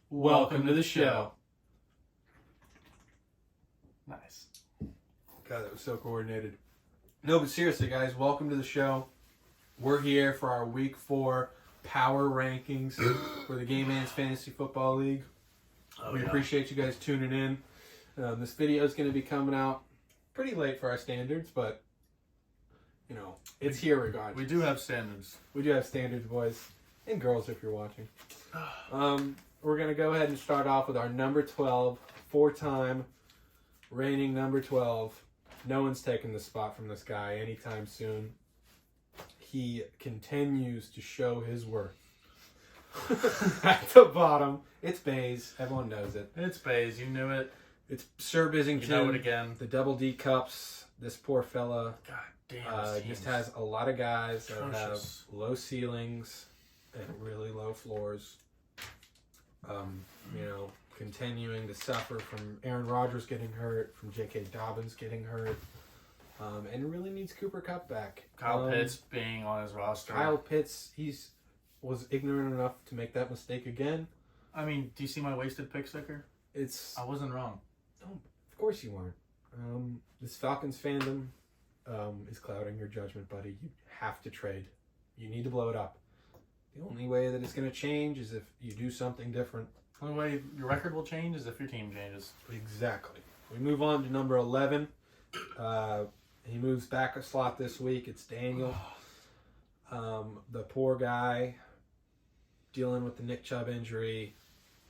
Welcome to the show. Nice. God, that was so coordinated. No, but seriously, guys, welcome to the show. We're here for our Week 4 power rankings for the Game Man's Fantasy Football League. We appreciate you guys tuning in. This video is going to be coming out pretty late for our standards, but, you know, it's here regardless. We do have standards. We do have standards, boys and girls, if you're watching. We're going to go ahead and start off with our number 12, four-time reigning number 12. No one's taking the spot from this guy anytime soon. He continues to show his worth. At the bottom, it's Bays. Everyone knows it. It's Bays. You knew it. It's Sir Bissington. You know it again. The Double D Cups. This poor fella God damn. just has a lot of guys that have atrocious. low ceilings and really low floors. You know, continuing to suffer from Aaron Rodgers getting hurt, from J.K. Dobbins getting hurt, and really needs Cooper Kupp back. Kyle Pitts being on his roster. Kyle Pitts, was ignorant enough to make that mistake again. I mean, do you see my wasted pick sticker? I wasn't wrong. No, of course you weren't. This Falcons fandom is clouding your judgment, buddy. You have to trade. You need to blow it up. The only way that it's going to change is if you do something different. The only way your record will change is if your team changes. Exactly. We move on to number 11. He moves back a slot this week. It's Daniel. The poor guy dealing with the Nick Chubb injury.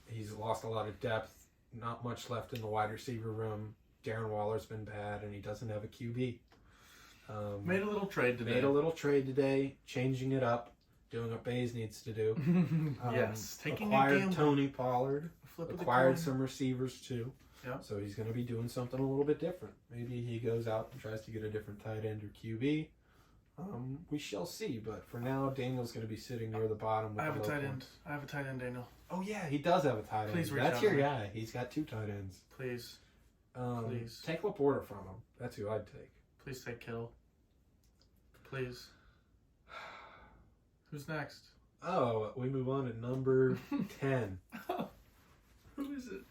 He's lost a lot of depth. Not much left in the wide receiver room. Darren Waller's been bad, and he doesn't have a QB. Made a little trade today. Changing it up. Doing what Bays needs to do. Yes. Taking acquired a gamble. Tony Pollard. Flip of the Acquired coin. some receivers too. Yep. So he's going to be doing something a little bit different. Maybe he goes out and tries to get a different tight end or QB. We shall see. But for now, Daniel's going to be sitting near the bottom. With I have a low tight points. end. I have a tight end, Daniel. Oh yeah, he does have a tight end. Please reach That's out your to me. guy. He's got two tight ends. Please. Please. Take Laporta from him. That's who I'd take. Please take Kittle. Please. Who's next? Oh, we move on to number 10. Who is it?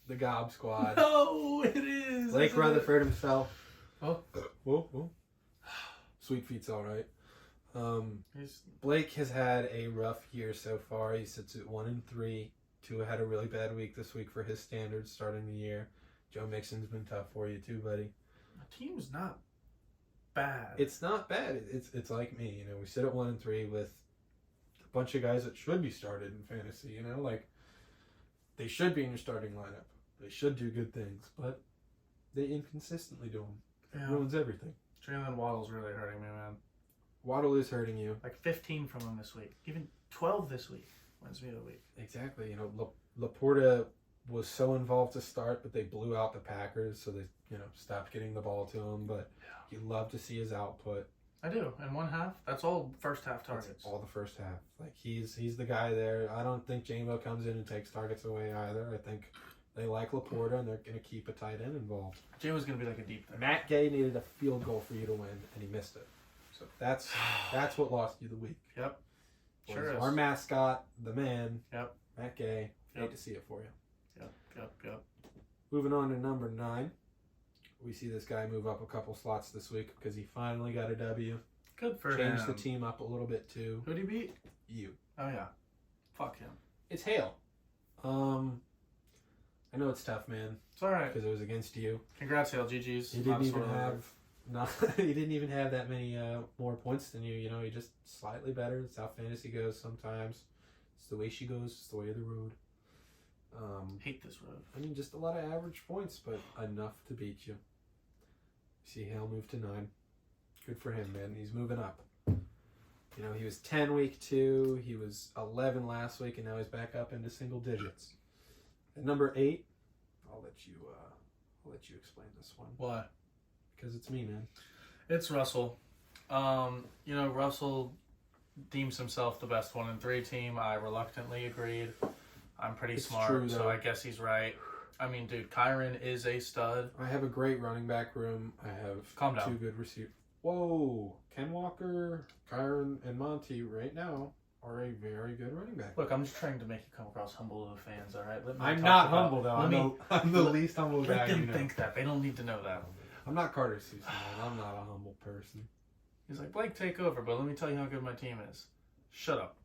The Gob Squad. No, it is. Blake isn't Rutherford himself. Oh. Whoa. Sweet Feet's all right. He's Blake has had a rough year so far. He sits at 1-3. Tua had a really bad week this week for his standards starting the year. Joe Mixon's been tough for you too, buddy. the team's not bad. It's not bad. It's like me. You know, we sit at 1-3 with a bunch of guys that should be started in fantasy. You know, like they should be in your starting lineup. They should do good things, but they inconsistently do them. It ruins everything. Jalen Waddle's really hurting me, man. Waddle is hurting you. Like 15 from him this week. Even 12 this week. Wins me the week. Exactly. You know, Laporta was so involved to start, but they blew out the Packers, so they, stopped getting the ball to him. But you love to see his output. I do. In one half, that's all first half targets. That's all the first half. Like he's the guy there. I don't think Jambo comes in and takes targets away either. I think they like Laporta and they're going to keep a tight end involved. Jamo's going to be like a deep thing. Matt Gay needed a field goal for you to win, and he missed it. So that's what lost you the week. Yep. Was Sure is. our mascot, the man. Yep. Matt Gay. Yep. Hate to see it for you. Yep. Moving on to number 9. We see this guy move up a couple slots this week because he finally got a W. Good for him. Changed the team up a little bit too. Who'd he beat? You. Oh, yeah. Fuck him. It's Hale. I know it's tough, man, It's all right. because it was against you. Congrats, Hale. GG's. He didn't even have that many more points than you. You know, he just slightly better. That's how fantasy goes sometimes. It's the way she goes. It's the way of the road. Hate this road. I mean, just a lot of average points, but enough to beat you. See Hale move to 9. Good for him, man. He's moving up. You know, he was 10 week 2. He was 11 last week, and now he's back up into single digits. At number 8, I'll let you explain this one. Why? Because it's me, man. It's Russell. Russell deems himself the best 1-3 team. I reluctantly agreed. I'm pretty smart, true, so though. I guess he's right. I mean, dude, Kyron is a stud. I have a great running back room. I have Calm down. 2 good receivers. Whoa. Ken Walker, Kyron, and Monty right now. are a very good running back. Look, I'm just trying to make you come across humble to the fans, all right? Let me I'm talk not about- humble, though. Let me, I'm the least humble guy let them you know. think that. They don't need to know that. I'm not Carter Susan, man. I'm not a humble person. He's like, Blake, take over, but let me tell you how good my team is. Shut up.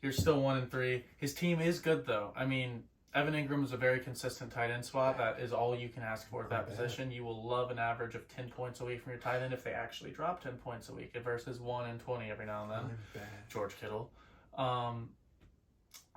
You're still 1-3. His team is good, though. I mean, Evan Ingram is a very consistent tight end spot. That is all you can ask for at that position. You will love an average of 10 points a week from your tight end if they actually drop 10 points a week versus 1 and 20 every now and then. I'm bad. George Kittle.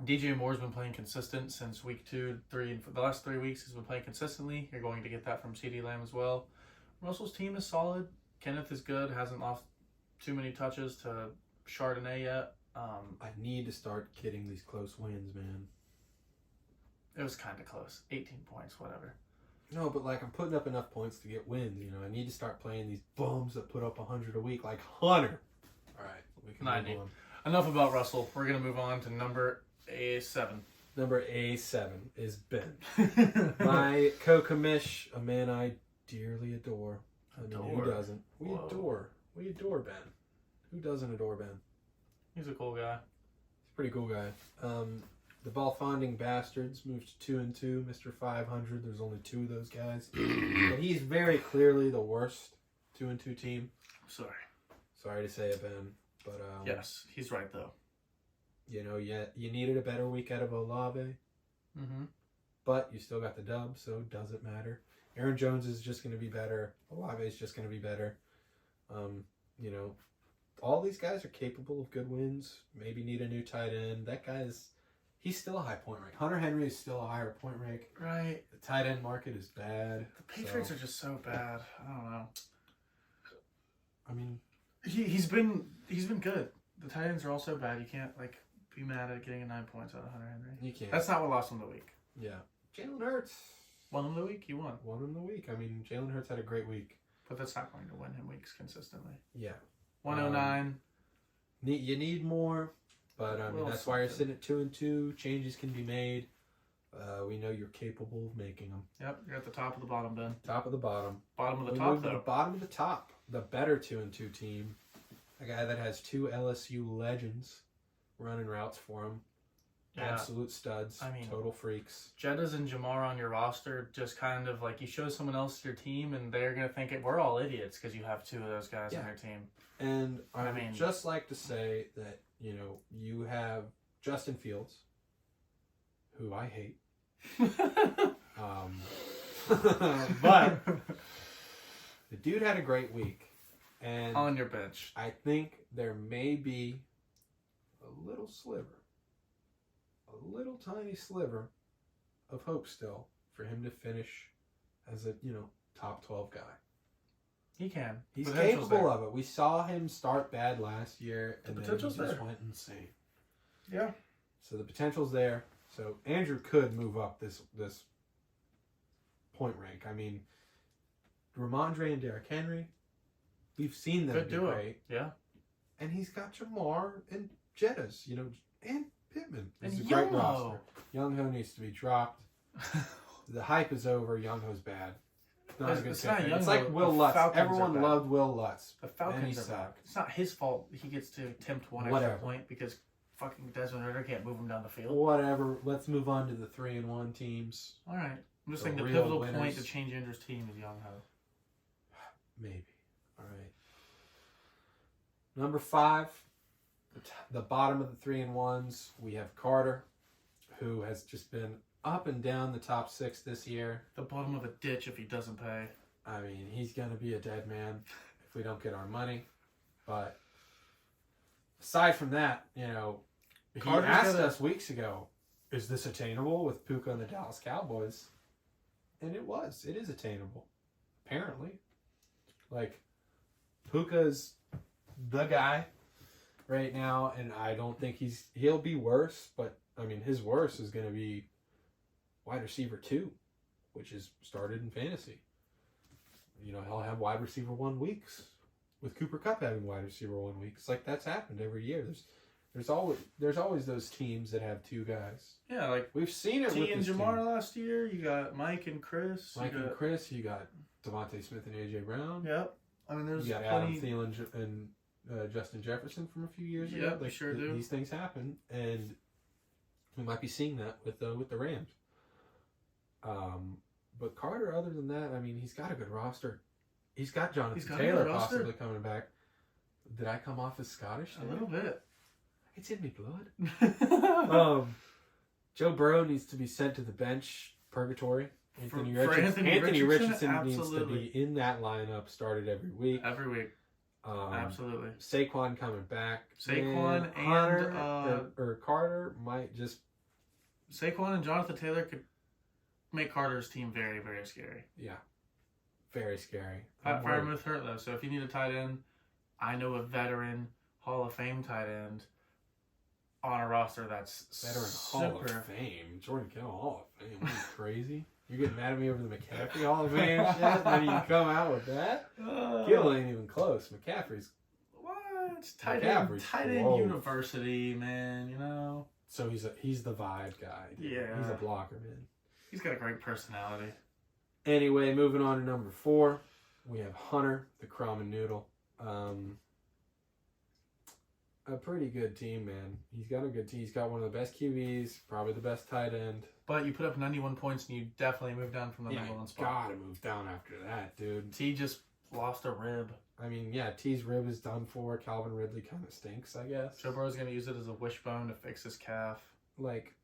DJ Moore's been playing consistent since week 2, 3, and for the last 3 weeks he's been playing consistently. You're going to get that from CeeDee Lamb as well. Russell's team is solid. Kenneth is good. Hasn't lost too many touches to Chardonnay yet. I need to start getting these close wins, man. It was kind of close. 18 points, whatever. No, but like I'm putting up enough points to get wins. You know, I need to start playing these bums that put up 100 a week, like Hunter. All right, we can 90. move on. Enough about Russell. We're going to move on to number A7. Number A7 is Ben. My co-commish, a man I dearly adore. I mean, who Adore? doesn't? We Whoa. adore Ben. Who doesn't adore Ben? He's a cool guy. He's a pretty cool guy. The Balfonding Bastards moved to 2-2. Mr. 500. There's only 2 of those guys, but he's very clearly the worst 2-2 team. Sorry. Sorry to say it, Ben, but Yes, he's right, though. you know, you needed a better week out of Olave, Mm-hmm. but you still got the dub, so it doesn't matter. Aaron Jones is just going to be better. Olave is just going to be better. You know, all these guys are capable of good wins. Maybe need a new tight end. That guy's, he's still a high point rank. Hunter Henry is still a higher point rank. Right. The tight end market is bad. The Patriots are just so bad. I don't know. I mean, He's been good. The tight ends are also bad. You can't be mad at getting 9 points out of Hunter Henry. you can't. That's not what lost him the week. Yeah. Jalen Hurts Won him the week, he won. won him the week. I mean, Jalen Hurts had a great week. But that's not going to win him weeks consistently. Yeah. 109. You need more, but I mean, Little that's why you're something. sitting at 2-2. Changes can be made. We know you're capable of making them. Yep, you're at the top of the bottom, Ben. Top of the bottom. Bottom of the We top, move to the though. bottom of the top. The better 2-2 team. A guy that has 2 LSU legends running routes for him. Yeah. Absolute studs. I mean- total freaks. Jettas and Jamar on your roster just kind of you show someone else your team and they're going to think we're all idiots because you have 2 of those guys on Yeah. your team. And I I would mean- just like to say that, you know, you have Justin Fields, who I hate. But the dude had a great week. And on your bench. I think there may be a little sliver, a little tiny sliver of hope still for him to finish as a, top 12 guy. He can. He's Potential's capable there. of it. We saw him start bad last year, The and then he potential's just there. went insane. Yeah. So the potential's there. So Andrew could move up this point rank. I mean, Ramondre and Derrick Henry, we've seen them Good be duo. great. Yeah. And he's got Jamar and Jettas, and Pittman. And It's a great Youngho. roster. Youngho needs to be dropped. The hype is over. Youngho's bad. Not a good It's not pick. It's Youngho. like Will The Lutz. Falcons are Everyone bad. loved Will Lutz. The And Falcons he are bad. sucked. It's not his fault he gets to attempt one Whatever. extra point because fucking Desmond Ritter can't move him down the field. Whatever. Let's move on to the 3-1 teams. All right. I'm just The saying the real pivotal point winners. to change Andrew's team is Young Ho. Maybe. All right. Number 5, the bottom of the 3-1s, we have Carter, who has just been up and down the top 6 this year. The bottom of a ditch if he doesn't pay. I mean, he's going to be a dead man if we don't get our money. But aside from that, he Carter's asked gotta- us weeks ago, is this attainable with Puka and the Dallas Cowboys? And it was. It is attainable. Apparently. Puka's the guy right now, and I don't think he'll be worse, but, I mean, his worst is going to be wide receiver 2, which is started in fantasy. He'll have wide receiver 1 weeks, with Cooper Kupp having wide receiver 1 week. It's like that's happened every year. There's always those teams that have 2 guys. Yeah, We've seen it T with and this Jamar team. last year. You got Mike and Chris. Mike and Chris. You got Devontae Smith and AJ Brown. Yep. I mean, there's You got Adam plenty. Thielen and Justin Jefferson from a few years ago. Yep, we sure do. These things happen, and we might be seeing that with the Rams. But Carter, other than that, I mean, he's got a good roster. He's got Jonathan Taylor possibly coming back. Did I come off as Scottish? A little bit. It's in me blood. Joe Burrow needs to be sent to the bench. Purgatory. Anthony Richardson needs to be in that lineup, started every week. Every week. Absolutely. Saquon coming back. Saquon or Carter might just. Saquon and Jonathan Taylor could make Carter's team very, very scary. Yeah. Very scary. Pat Freiermuth hurt though, so if you need a tight end, I know a veteran Hall of Fame tight end on a roster that's Hall of Fame. Jordan Kittle Hall of Fame. Are you crazy? You're getting mad at me over the McCaffrey Hall of Fame shit? Then you come out with that? Kittle ain't even close. McCaffrey's... What? Tight end university, man, you know? So he's the vibe guy. Dude. Yeah. He's a blocker, man. He's got a great personality. Anyway, moving on to number 4. We have Hunter, the Crumb and Noodle. A pretty good team, man. He's got a good team. He's got one of the best QBs, probably the best tight end. But you put up 91 points and you definitely moved down from the number 1 spot. Gotta move down after that, dude. T just lost a rib. I mean, yeah, T's rib is done for. Calvin Ridley kind of stinks, I guess. Joe Burrow's gonna use it as a wishbone to fix his calf. Like,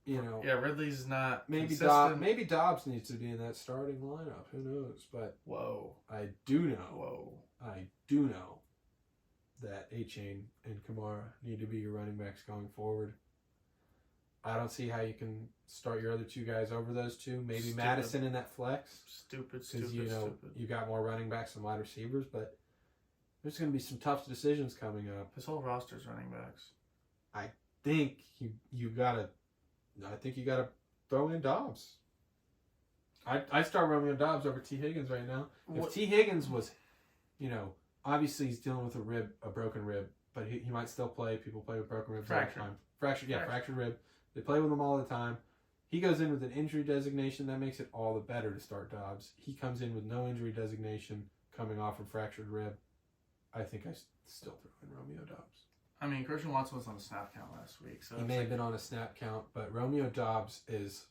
you know. Yeah, Ridley's not maybe Dobbs needs to be in that starting lineup. Who knows? But I do know that A-Chain and Kamara need to be your running backs going forward. I don't see how you can start your other 2 guys over those 2. Maybe Madison in that flex. Stupid. Because, you got more running backs and wide receivers, but there's going to be some tough decisions coming up. This whole roster's running backs. I think you got to throw in Dobbs. I'd start Romeo Dobbs over T. Higgins right now. If T. Higgins was, obviously he's dealing with a broken rib, but he might still play. People play with broken ribs all the time. Fractured rib. They play with him all the time. He goes in with an injury designation. That makes it all the better to start Dobbs. He comes in with no injury designation coming off a fractured rib. I think I still throw in Romeo Dobbs. I mean, Christian Watson was on the snap count last week. So he may have been on a snap count, but Romeo Dobbs is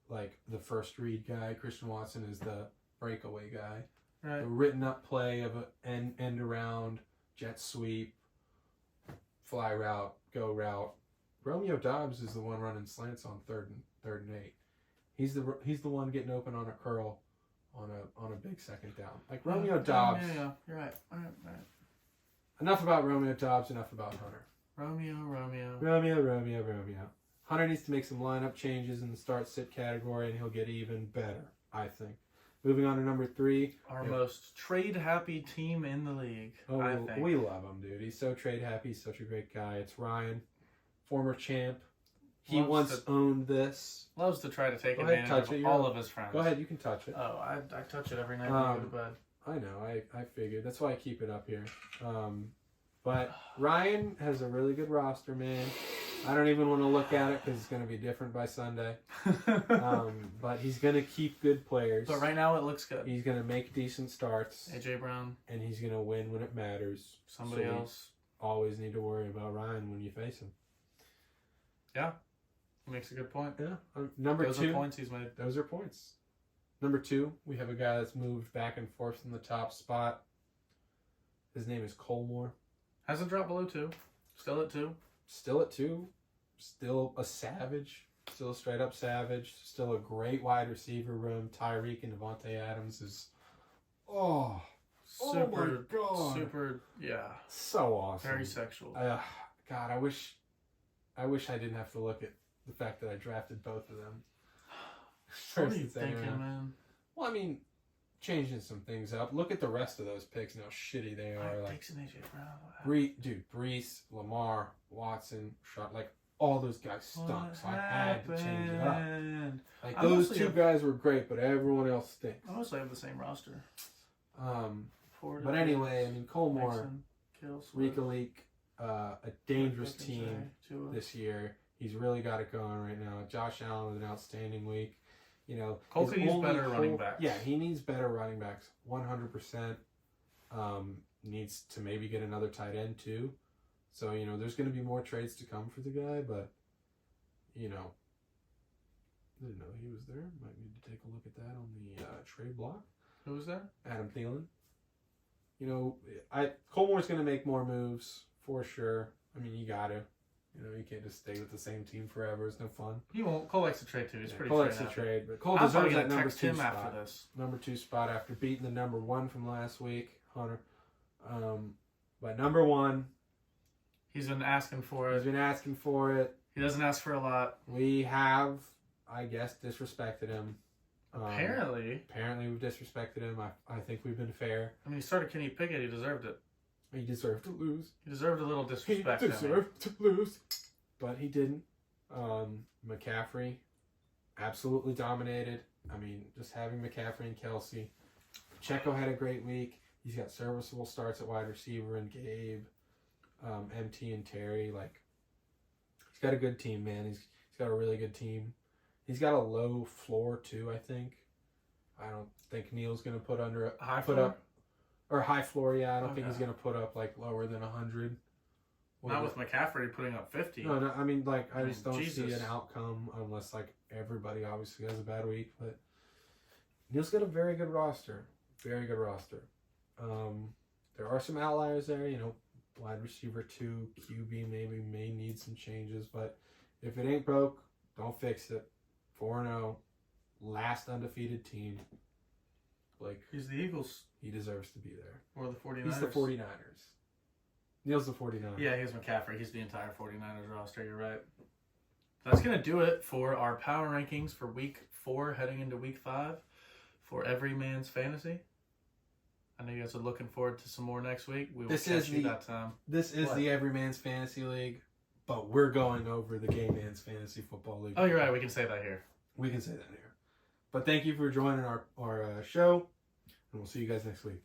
like the first read guy. Christian Watson is the breakaway guy. Right. The written up play of an end around, jet sweep, fly route, go route. Romeo Dobbs is the one running slants on third and 8. He's the one getting open on a curl on a big second down. Like Romeo Dobbs. Yeah, you're right. All right. Enough about Romeo Dobbs, enough about Hunter. Romeo. Hunter needs to make some lineup changes in the start-sit category, and he'll get even better, I think. Moving on to number 3. Our most trade-happy team in the league, I think. We love him, dude. He's so trade-happy. He's such a great guy. It's Ryan, former champ. He once owned this. Loves to try to take advantage of all of his friends. Go ahead, you can touch it. Oh, I touch it every night when I go to bed. I know, I figured. That's why I keep it up here. But Ryan has a really good roster, man. I don't even want to look at it because it's going to be different by Sunday. But he's going to keep good players. But right now it looks good. He's going to make decent starts. A.J. Brown. And he's going to win when it matters. Somebody else. Always need to worry about Ryan when you face him. Yeah. He makes a good point. Yeah. Number 2. Those are points he's made. Those are points. Number 2, we have a guy that's moved back and forth in the top spot. His name is Colmore. Hasn't dropped below 2. Still at 2. Still at 2. Still a savage. Still a straight up savage. Still a great wide receiver room. Tyreek and Devontae Adams is... Oh my God. Super, yeah. So awesome. Very sexual. God, I wish I didn't have to look at the fact that I drafted both of them. What are you thinking, man? Well, I mean, changing some things up. Look at the rest of those picks and how shitty they are. Like Dixon, AJ Brown. Brees, Lamar, Watson, like all those guys stunk. So I had to change it up. Like those 2 guys were great, but everyone else stinks. I mostly have the same roster. But anyway, I mean, Colmore, Rika Leak, a dangerous team this year. He's really got it going right now. Josh Allen with an outstanding week. Cole needs better running backs. Yeah, he needs better running backs. 100%. needs to maybe get another tight end too. So, there's going to be more trades to come for the guy, but, didn't know he was there. Might need to take a look at that on the trade block. Who was that? Adam Thielen. Colmore's going to make more moves for sure. I mean, you got to. You can't just stay with the same team forever. It's no fun. He won't. Cole likes to trade too. He's pretty. Cole likes to trade, but Cole I'm probably deserves that gonna number text 2 him spot. after this. Number 2 spot after beating the number 1 from last week, Hunter. But number 1, he's been asking for he's it. been asking for it. He doesn't ask for a lot. We have, I guess, disrespected him. Apparently we've disrespected him. I think we've been fair. I mean, he started Kenny Pickett. He deserved it. He deserved to lose. He deserved a little disrespect. He deserved to lose. But he didn't. McCaffrey absolutely dominated. I mean, just having McCaffrey and Kelsey. Pacheco had a great week. He's got serviceable starts at wide receiver and Gabe, MT and Terry. Like, he's got a good team, man. He's got a really good team. He's got a low floor too, I think. I don't think Neil's gonna put under High put floor? up or high floor. Yeah, I don't think Okay. he's gonna put up like lower than 100. Not with McCaffrey putting up 50. No. I mean, like, I just don't see Jesus. an outcome unless like everybody obviously has a bad week. But Neil's got a very good roster. Very good roster. There are some outliers there. Wide receiver 2, QB maybe may need some changes, but if it ain't broke, don't fix it. 4-0, last undefeated team. Like, He's the Eagles he deserves to be there. or the 49ers. He's the 49ers. Neil's the 49ers. Yeah, he's McCaffrey. He's the entire 49ers roster. You're right. That's going to do it for our power rankings for week 4 heading into week 5 for Every Man's Fantasy. I know you guys are looking forward to some more next week. We will catch you that time. This is What? the Everyman's Fantasy League, but we're going over the Gay Man's Fantasy Football League. Oh, you're right. We can say that here. We can say that here. But thank you for joining our show, and we'll see you guys next week.